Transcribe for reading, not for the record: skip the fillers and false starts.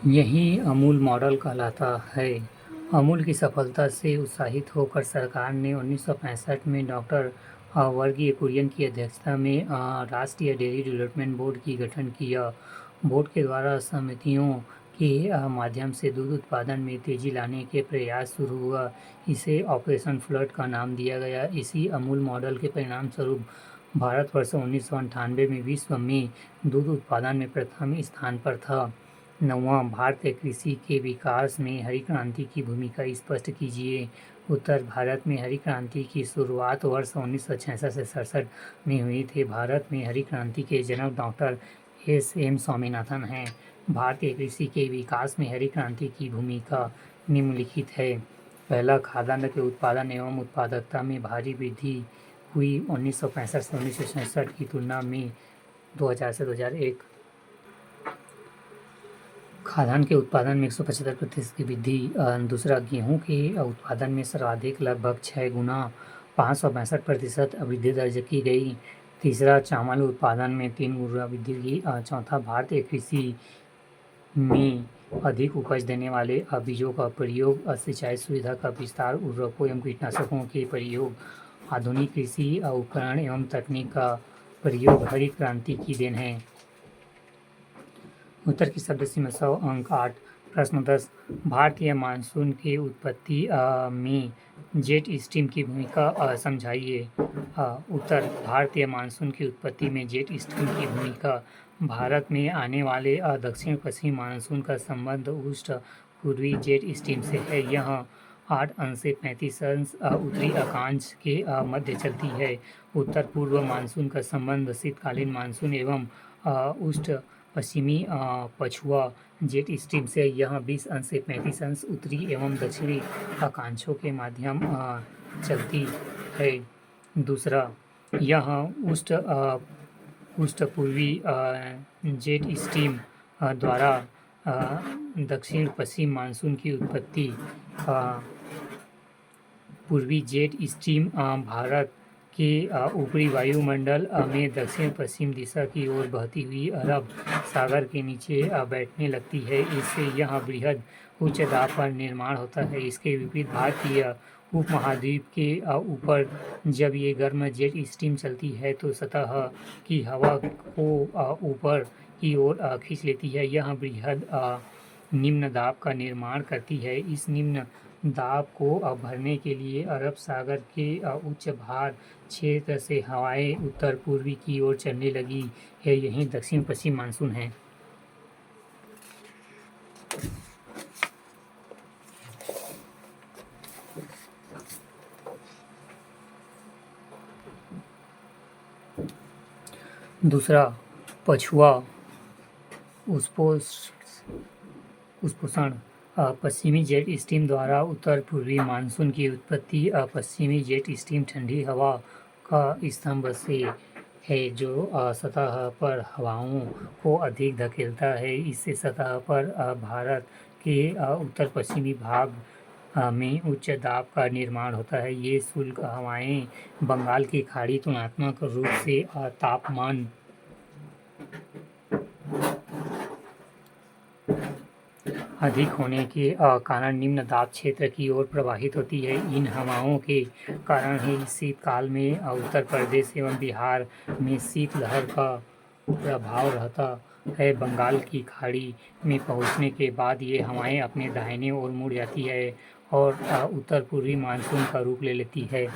यही अमूल मॉडल कहलाता है। अमूल की सफलता से उत्साहित होकर सरकार ने 1965 में डॉक्टर वर्गीय कुरियन की अध्यक्षता में राष्ट्रीय डेयरी डेवलपमेंट बोर्ड की गठन किया। बोर्ड के द्वारा समितियों के माध्यम से दूध उत्पादन में तेजी लाने के प्रयास शुरू हुआ। इसे ऑपरेशन फ्लड का नाम दिया गया। इसी अमूल मॉडल के परिणाम स्वरूप भारतवर्ष 1998 में विश्व में दूध उत्पादन में प्रथम स्थान पर था। 9वां, भारतीय कृषि के विकास में हरी क्रांति की भूमिका स्पष्ट कीजिए। उत्तर भारत में हरी क्रांति की शुरुआत वर्ष 1966 से 67 में हुई थी। भारत में हरी क्रांति के जनक डॉक्टर S.M. स्वामीनाथन हैं। भारतीय कृषि के विकास में हरी क्रांति की भूमिका निम्नलिखित है। पहला, खाद्यान्न के उत्पादन एवं उत्पादकता में भारी वृद्धि हुई। 1965 से 1966 की तुलना में 2000 से 2001 खाद्यान्न के उत्पादन में 175% की वृद्धि। दूसरा, गेहूं के उत्पादन में सर्वाधिक लगभग 6 गुना 562% वृद्धि दर्ज की गई। तीसरा, चावल उत्पादन में 3 गुना वृद्धि की। चौथा, भारतीय कृषि में अधिक उपज देने वाले बीजों का प्रयोग, सिंचाई सुविधा का विस्तार, उर्वरकों एवं कीटनाशकों के प्रयोग, आधुनिक कृषि उपकरण एवं तकनीक का प्रयोग हरी क्रांति की देन है। उत्तर की शब्द सीमा 100 अंक 8। प्रश्न 10, भारतीय मानसून की उत्पत्ति में जेट स्ट्रीम की भूमिका समझाइए। उत्तर, भारतीय मानसून की उत्पत्ति में जेट स्ट्रीम की भूमिका। भारत में आने वाले दक्षिण पश्चिम मानसून का संबंध उष्ण पूर्वी जेट स्ट्रीम से है। यह 8 अंश से 35 अंश उत्तरी अक्षांश के मध्य चलती है। उत्तर पूर्व मानसून का संबंध शीतकालीन मानसून एवं उष्ण पश्चिमी पछुआ जेट स्ट्रीम से। यह 20 अंश से 35 अंश उत्तरी एवं दक्षिणी अक्षांशों के माध्यम चलती है। दूसरा, यह उष्ण पूर्वी जेट स्ट्रीम द्वारा दक्षिण पश्चिम मानसून की उत्पत्ति। पूर्वी जेट स्ट्रीम भारत के ऊपरी वायुमंडल में दक्षिण पश्चिम दिशा की ओर बहती हुई अरब सागर के नीचे बैठने लगती है। इससे यह बृहद उच्च दाब पर निर्माण होता है। इसके विपरीत भारतीय उपमहाद्वीप के ऊपर जब ये गर्म जेट स्ट्रीम चलती है तो सतह की हवा को ऊपर की ओर खींच लेती है। यह बृहद निम्न दाब का निर्माण करती है। इस निम्न दाब को भरने के लिए अरब सागर के उच्च भार क्षेत्र से हवाएं उत्तर पूर्वी की ओर चलने लगी है। यही दक्षिण पश्चिम मानसून है। दूसरा, पछुआ उष्पोषण पश्चिमी जेट स्ट्रीम द्वारा उत्तर पूर्वी मानसून की उत्पत्ति। पश्चिमी जेट स्ट्रीम ठंडी हवा का स्तंभ से है जो सतह पर हवाओं को अधिक धकेलता है। इससे सतह पर भारत के उत्तर पश्चिमी भाग में उच्च दाब का निर्माण होता है। ये शुष्क हवाएं बंगाल की खाड़ी तुलनात्मक रूप से तापमान अधिक होने के कारण निम्न दाब क्षेत्र की ओर प्रवाहित होती है। इन हवाओं के कारण ही शीतकाल में उत्तर प्रदेश एवं बिहार में शीतलहर का प्रभाव रहता है। बंगाल की खाड़ी में पहुंचने के बाद ये हवाएं अपने दाहिने ओर मुड़ जाती है और उत्तर पूर्वी मानसून का रूप ले लेती है।